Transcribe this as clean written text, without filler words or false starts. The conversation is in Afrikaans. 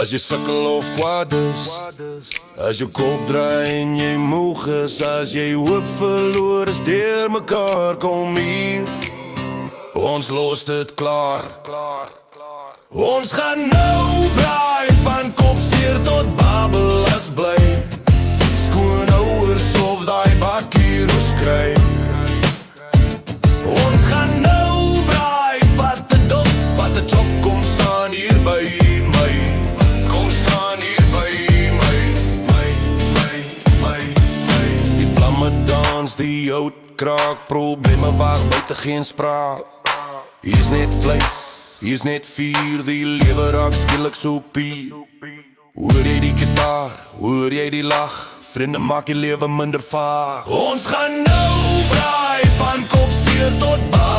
As jy sukkel of kwaad is, as jou kop draai en jy moeg is, as jy hoop verloor is deur mekaar, kom hier. Ons los dit klaar. Ons gaan nou braai van kopseer tot Babelas bly. Skoonouers of daai bakkie roes kry. Ons gaan nou braai, vat 'n dop, vat 'n chop, kom staan hier by my. Kom staan hier by my. Die vlamme dans, die hout kraak, probleme waag buite geen spraak. Hier is net vlees, hier is net vuur, die lewe raak skielik so pier. Hoor jy die gitaar, hoor jy die lag, vriende maak die lewe minder vaag. Ons gaan nou braai van kopseer tot baas.